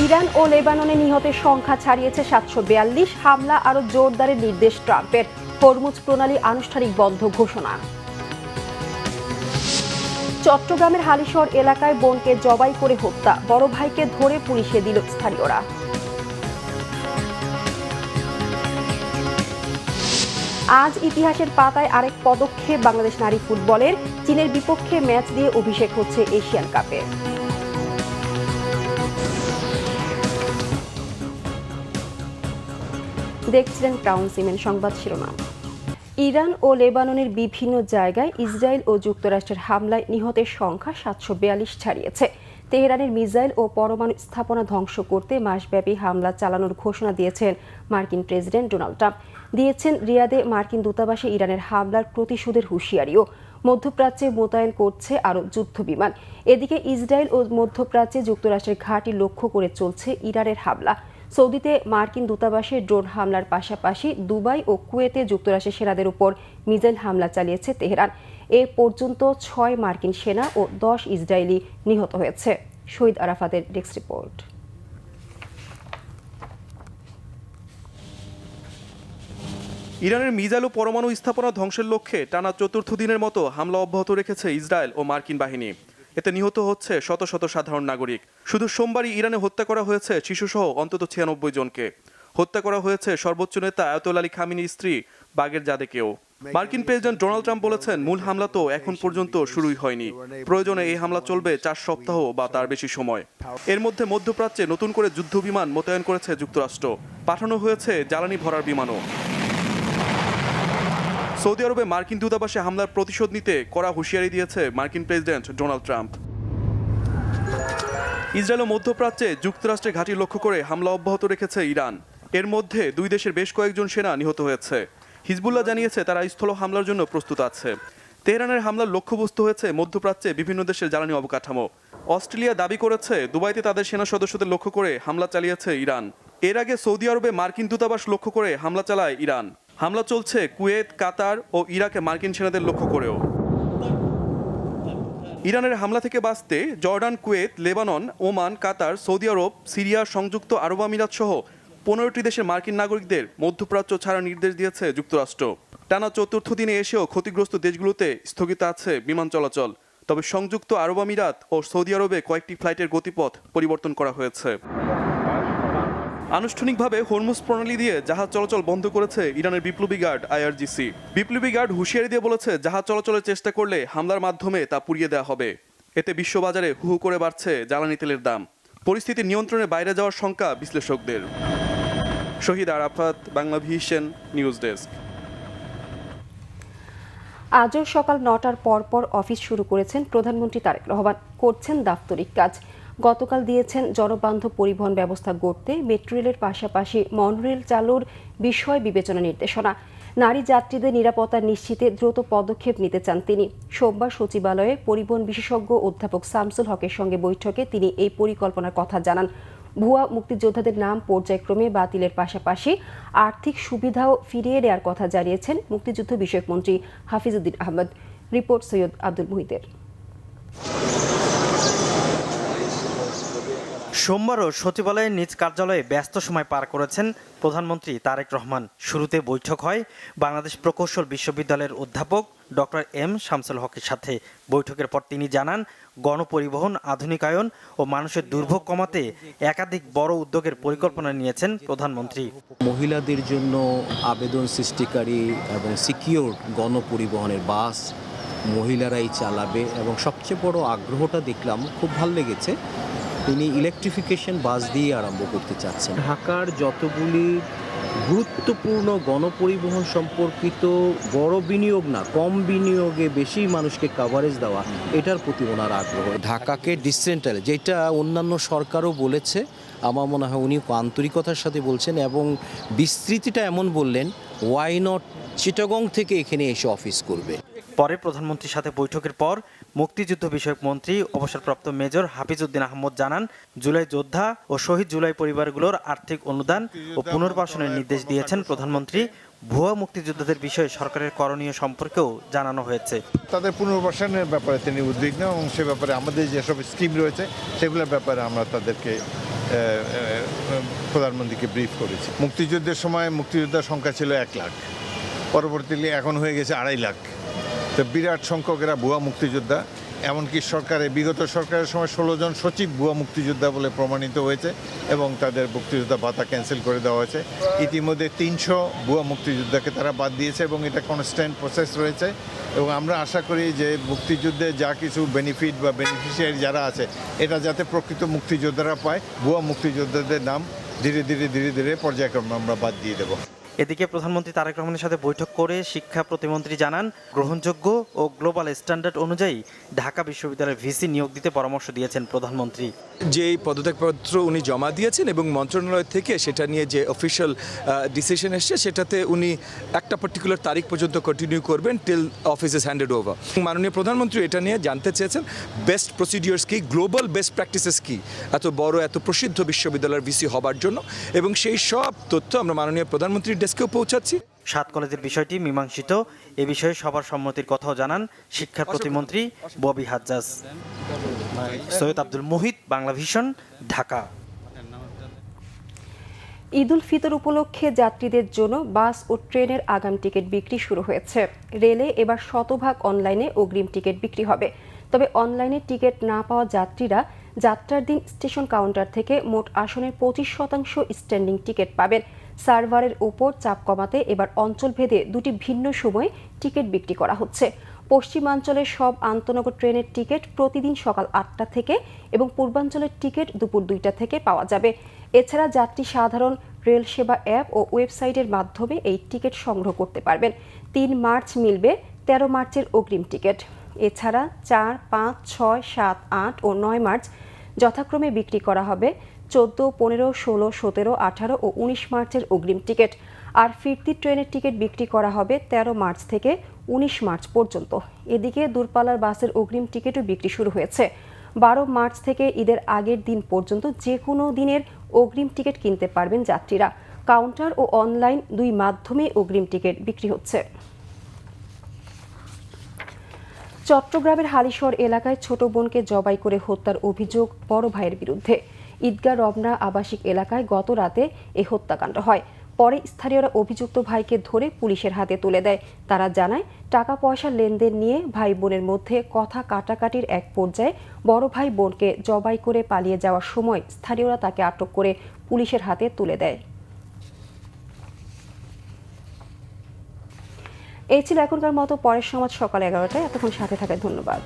Iran ও লেবাননে নিহতের সংখ্যা ছাড়িয়েছে ৭৪২। হামলা আরো জোরদারের নির্দেশ ট্রাম্পের। হরমুজ প্রণালী আনুষ্ঠানিক বন্ধ ঘোষণা। চট্টগ্রামের হালিশহর এলাকায় বোনকে জবাই করে হত্যা, বড় ভাইকে ধরে পুলিশে দিল স্থানীয়রা। আজ ইতিহাসের পাতায় আরেক পদক্ষেপ বাংলাদেশ নারী ফুটবলের। চীনের বিপক্ষে ম্যাচ দিয়ে অভিষেক হচ্ছে এশিয়ান কাপে। দেখছিলেন ক্রাউন সিমেন্ট সংবাদ শিরোনাম। ইরান ও লেবাননের বিভিন্ন জায়গায় ইসরায়েল ও যুক্তরাষ্ট্রের হামলায় নিহতের সংখ্যা ৭৪২ ছাড়িয়েছে। তেহরানের মিসাইল ও পরমাণু স্থাপনা ধ্বংস করতে মাসব্যাপী হামলা চালানোর ঘোষণা দিয়েছেন মার্কিন প্রেসিডেন্ট ডোনাল্ড ট্রাম্প। দিয়েছেন রিয়াদে মার্কিন দূতাবাসে ইরানের হামলার প্রতিশোধের হুঁশিয়ারিও। মধ্যপ্রাচ্যে মোতায়েন করছে আরও যুদ্ধবিমান। এদিকে ইসরায়েল ও মধ্যপ্রাচ্যে যুক্তরাষ্ট্রের ঘাঁটি লক্ষ্য করে চলছে ইরানের হামলা। সৌদিতে মার্কিন দূতাবাসে ড্রোন হামলার পাশাপাশি দুবাই ও কুয়েতে যুক্তরাষ্ট্রের সেনাদের উপর মিসাইল হামলা চালিয়েছে তেহরান। এ পর্যন্ত ৬ মার্কিন সেনা ও ১০ ইসরায়েলি নিহত হয়েছে। শহীদ আরাফাতের ডেস্ক রিপোর্ট। ইরানের মিসাইল ও পরমাণু স্থাপনা ধ্বংসের লক্ষ্যে টানা চতুর্থ দিনের মতো হামলা অব্যাহত রেখেছে ইসরায়েল ও মার্কিন বাহিনী। এতে নিহত হচ্ছে শত শত সাধারণ নাগরিক। শুধু সোমবারই ইরানে হত্যা করা হয়েছে শিশুসহ অন্তত ৯৬ জনকে। হত্যা করা হয়েছে সর্বোচ্চ নেতা আয়াতুল্লাহ আলী খামেনির স্ত্রী বাগের জাদেকেও। মার্কিন প্রেসিডেন্ট ডোনাল্ড ট্রাম্প বলেছেন, মূল হামলা তো এখন পর্যন্ত শুরুই হয়নি। প্রয়োজনে এই হামলা চলবে ৪ সপ্তাহ বা তার বেশি সময়। এর মধ্যে মধ্যপ্রাচ্যে নতুন করে যুদ্ধ বিমান মোতায়েন করেছে যুক্তরাষ্ট্র। পাঠানো হয়েছে জ্বালানি ভরার বিমানও। সৌদি আরবে মার্কিন দূতাবাসে হামলার প্রতিশোধ নিতে কড়া হুঁশিয়ারি দিয়েছে মার্কিন প্রেসিডেন্ট ডোনাল্ড ট্রাম্প। ইসরায়েল ও মধ্যপ্রাচ্যে যুক্তরাষ্ট্রের ঘাঁটি লক্ষ্য করে হামলা অব্যাহত রেখেছে ইরান। এর মধ্যে দুই দেশের বেশ কয়েকজন সেনা নিহত হয়েছে। হিজবুল্লাহ জানিয়েছে তারা স্থল হামলার জন্য প্রস্তুত আছে। তেহরানের হামলার লক্ষ্যবস্তু হয়েছে মধ্যপ্রাচ্যে বিভিন্ন দেশের জ্বালানি অবকাঠামো। অস্ট্রেলিয়া দাবি করেছে দুবাইতে তাদের সেনা সদস্যদের লক্ষ্য করে হামলা চালিয়েছে ইরান। এর আগে সৌদি আরবে মার্কিন দূতাবাস লক্ষ্য করে হামলা চালায় ইরান। হামলা চলছে কুয়েত, কাতার ও ইরাকে মার্কিন সেনাদের লক্ষ্য করেও। ইরানের হামলা থেকে বাঁচতে জর্ডান, কুয়েত, লেবানন, ওমান, কাতার, সৌদি আরব, সিরিয়া, সংযুক্ত আরব আমিরাত সহ ১৫টি দেশের মার্কিন নাগরিকদের মধ্যপ্রাচ্য ছাড়ার নির্দেশ দিয়েছে যুক্তরাষ্ট্র। টানা চতুর্থ দিনে এসেও ক্ষতিগ্রস্ত দেশগুলোতে স্থগিত আছে বিমান চলাচল। তবে সংযুক্ত আরব আমিরাত ও সৌদি আরবে কয়েকটি ফ্লাইটের গতিপথ পরিবর্তন করা হয়েছে। আনুষ্ঠানিকভাবে হরমুজ প্রণালী দিয়ে জাহাজ চলাচল বন্ধ করেছে ইরানের বিপ্লবী গার্ড IRGC। বিপ্লবী গার্ড হুঁশিয়ারি দিয়ে বলেছে, জাহাজ চলাচলের চেষ্টা করলে হামলার মাধ্যমে তা পুড়িয়ে দেওয়া হবে। এতে বিশ্ববাজারে হু হু করে বাড়ছে জ্বালানি তেলের দাম। পরিস্থিতি নিয়ন্ত্রণের বাইরে যাওয়ার শঙ্কা বিশ্লেষকদের। শহীদ আরাফাত, বাংলাভিশন নিউজ ডেস্ক। আজও সকাল ৯টার পর অফিস শুরু করেছেন প্রধানমন্ত্রী তারেক রহমান। করছেন দাপ্তরিক কাজ। গতকাল দিয়েছেন জনবান্ধব পরিবহন ব্যবস্থা গড়তে মেট্রো রেলের পাশাপাশি মনোরেল চালুর বিষয় বিবেচনা নির্দেশনা। নারী যাত্রীদের নিরাপত্তা নিশ্চিতে দ্রুত পদক্ষেপ নিতে চান তিনি। সোমবার সচিবালয়ে পরিবহন বিশেষজ্ঞ অধ্যাপক শামসুল হকের সঙ্গে বৈঠকে তিনি এই পরিকল্পনার কথা জানান। ভুয়া মুক্তিযোদ্ধাদের নাম পর্যায়ক্রমে বাতিলের পাশাপাশি আর্থিক সুবিধাও ফিরিয়ে দেওয়ার কথা জানিয়েছেন মুক্তিযুদ্ধ বিষয়ক মন্ত্রী হাফিজউদ্দিন আহমেদ। রিপোর্ট সৈয়দ আব্দুল মুহিতের। সোমবারও সচিবালয়ের নিজ কার্যালয়ে ব্যস্ত সময় পার করেছেন প্রধানমন্ত্রী তারেক রহমান। শুরুতে বৈঠক হয় বাংলাদেশ প্রকৌশল বিশ্ববিদ্যালয়ের অধ্যাপক ডক্টর এম শামসুল হকের সাথে। বৈঠকের পর তিনি জানান, গণপরিবহন আধুনিকায়ন ও মানুষের দুর্ভোগ কমাতে একাধিক বড় উদ্যোগের পরিকল্পনা নিয়েছেন প্রধানমন্ত্রী। মহিলাদের জন্য আবেদন সৃষ্টিকারী এবং সিকিউর গণপরিবহনের বাস মহিলারাই চালাবে এবং সবচেয়ে বড় আগ্রহটা দেখলাম, খুব ভালো লেগেছে, তিনি ইলেকট্রিফিকেশন বাস দিয়ে আরম্ভ করতে চাচ্ছেন। ঢাকার যতগুলি গুরুত্বপূর্ণ গণপরিবহন সম্পর্কিত বড় বিনিয়োগ না, কম বিনিয়োগে বেশি মানুষকে কাভারেজ দেওয়া, এটার প্রতি ওনার আগ্রহ। ঢাকাকে ডিসেন্ট্রাল, যেটা অন্যান্য সরকারও বলেছে, আমার মনে হয় উনি আন্তরিকতার সাথে বলছেন এবং বিস্তৃতিটা এমন বললেন, ওয়াই নট চিটাগং থেকে এখানে এসে অফিস করবে। পরে প্রধানমন্ত্রীর সাথে বৈঠকের পর মুক্তিযুদ্ধ বিষয়ক মন্ত্রী অবসরপ্রাপ্ত মেজর হাফিজউদ্দিন আহমদ জানান, জুলাই যোদ্ধা ও শহীদ জুলাই পরিবারগুলোর আর্থিক অনুদান ও পুনর্বাসনের নির্দেশ দিয়েছেন প্রধানমন্ত্রী। ভুয়া মুক্তিযোদ্ধাদের বিষয়ে সরকারের করণীয় সম্পর্কেও জানানো হয়েছে। তাদের পুনর্বাসনের ব্যাপারে তিনি উদ্বিগ্ন এবং সে ব্যাপারে আমাদের যেসব স্কিম রয়েছে সেগুলোর ব্যাপারে আমরা তাদেরকে প্রধানমন্ত্রীকে ব্রিফ করেছি। মুক্তিযুদ্ধের সময় মুক্তিযোদ্ধার সংখ্যা ছিল 1 লাখ, পরবর্তীতে এখন হয়ে গেছে 2.5 লাখ। তো বিরাট সংখ্যক এরা ভুয়া মুক্তিযোদ্ধা। এমনকি বিগত সরকারের সময় 16 জন সচিব ভুয়া মুক্তিযোদ্ধা বলে প্রমাণিত হয়েছে এবং তাদের মুক্তিযোদ্ধা ভাতা ক্যান্সেল করে দেওয়া হয়েছে। ইতিমধ্যে 300 ভুয়া মুক্তিযোদ্ধাকে তারা বাদ দিয়েছে এবং এটা কনস্ট্যান্ট প্রসেস রয়েছে। এবং আমরা আশা করি যে মুক্তিযুদ্ধে যা কিছু বেনিফিট বা বেনিফিশিয়ারি যারা আছে এটা যাতে প্রকৃত মুক্তিযোদ্ধারা পায়, ভুয়া মুক্তিযোদ্ধাদের নাম ধীরে ধীরে পর্যায়ক্রমে আমরা বাদ দিয়ে দেবো। এদিকে প্রধানমন্ত্রী তারেক রহমানের সাথে বৈঠক করে শিক্ষা প্রতিমন্ত্রী জানান, গ্রহণযোগ্য ও গ্লোবাল স্ট্যান্ডার্ড অনুযায়ী ঢাকা বিশ্ববিদ্যালয়ের ভিসি নিয়োগ দিতে পরামর্শ দিয়েছেন প্রধানমন্ত্রী। যেই পদত্যাগপত্র উনি জমা দিয়েছেন এবং মন্ত্রণালয় থেকে সেটা নিয়ে যে অফিসিয়াল ডিসিশন এসছে সেটাতে উনি একটা পার্টিকুলার তারিখ পর্যন্ত কন্টিনিউ করবেন till office is handed over. মাননীয় প্রধানমন্ত্রী এটা নিয়ে জানতে চেয়েছেন বেস্ট প্রসিডিওর্স কি, গ্লোবাল বেস্ট প্র্যাকটিসেস কি এত বড় এত প্রসিদ্ধ বিশ্ববিদ্যালয়ের ভিসি হবার জন্য, এবং সেই সব তথ্য আমরা মাননীয় প্রধানমন্ত্রীর ডেস্কেও পৌঁছাচ্ছি। 7 কলেজের বিষয়টি মীমাংসিত, এ বিষয়ে সবার সম্মতির কথাও জানান শিক্ষা প্রতিমন্ত্রী ববি হাজ্জাজ। সৈয়দ আব্দুল মুহিত, বাংলা ভিশন, ঢাকা। ঈদ উল ফিতর উপলক্ষে যাত্রীদের জন্য বাস ও ট্রেনের আগাম টিকিট বিক্রি শুরু হয়েছে। রেলে এবার শতভাগ অনলাইনে অগ্রিম টিকিট বিক্রি হবে। তবে অনলাইনে টিকিট না পাওয়া যাত্রীরা যাত্রার দিন স্টেশন কাউন্টার থেকে মোট আসনের 25% স্ট্যান্ডিং টিকিট পাবেন। সার্ভারের উপর চাপ কমাতে এবার অঞ্চলভেদে 2টি ভিন্ন সময়ে টিকিট বিক্রি করা হচ্ছে। পশ্চিমাঞ্চলের সব আন্তনগর ট্রেনের টিকিট প্রতিদিন সকাল 8টা থেকে এবং পূর্বাঞ্চলের টিকিট দুপুর 2টা থেকে পাওয়া যাবে। এছাড়া যাত্রী সাধারণ রেল সেবা অ্যাপ ও ওয়েবসাইটের মাধ্যমে এই টিকিট সংগ্রহ করতে পারবেন। 3 মার্চ মিলবে 13 মার্চের অগ্রিম টিকিট। এছাড়া 4, 5, 6, 7, 8 ও 9 মার্চ যথাক্রমে বিক্রি করা হবে 14, 15, 16, 17, 18 ও 19 মার্চের অগ্রিম টিকিট। আর ফিরতি ট্রেনের টিকিট বিক্রি করা হবে 13 মার্চ থেকে 19 মার্চ পর্যন্ত। এদিকে দূরপাল্লার বাসের অগ্রিম টিকিটও বিক্রি শুরু হয়েছে। 12 মার্চ থেকে ঈদের আগের দিন পর্যন্ত যে কোনো দিনের অগ্রিম টিকিট কিনতে পারবেন যাত্রীরা। কাউন্টার ও অনলাইন 2 মাধ্যমে অগ্রিম টিকিট বিক্রি হচ্ছে। চট্টগ্রামের হালিশহর এলাকায় ছোট বোনকে জবাই করে হত্যার অভিযোগ বড় ভাইয়ের বিরুদ্ধে। ঈদগাহ রমনা আবাসিক এলাকায় গত রাতে এই হত্যাকাণ্ড হয়। পরে স্থানীয়রা অভিযুক্ত ভাইকে ধরে পুলিশের হাতে তুলে দেয়। তারা জানায়, টাকা পয়সার লেনদেন নিয়ে ভাই বোনের মধ্যে কথা কাটাকাটির এক পর্যায়ে বড় ভাই বোনকে জবাই করে পালিয়ে যাওয়ার সময় স্থানীয়রা তাকে আটক করে পুলিশের হাতে তুলে দেয়। এই ছিল এখনকার মতো। পরের সংবাদ সকাল 11টায়। এতক্ষণ সাথে থাকায় ধন্যবাদ।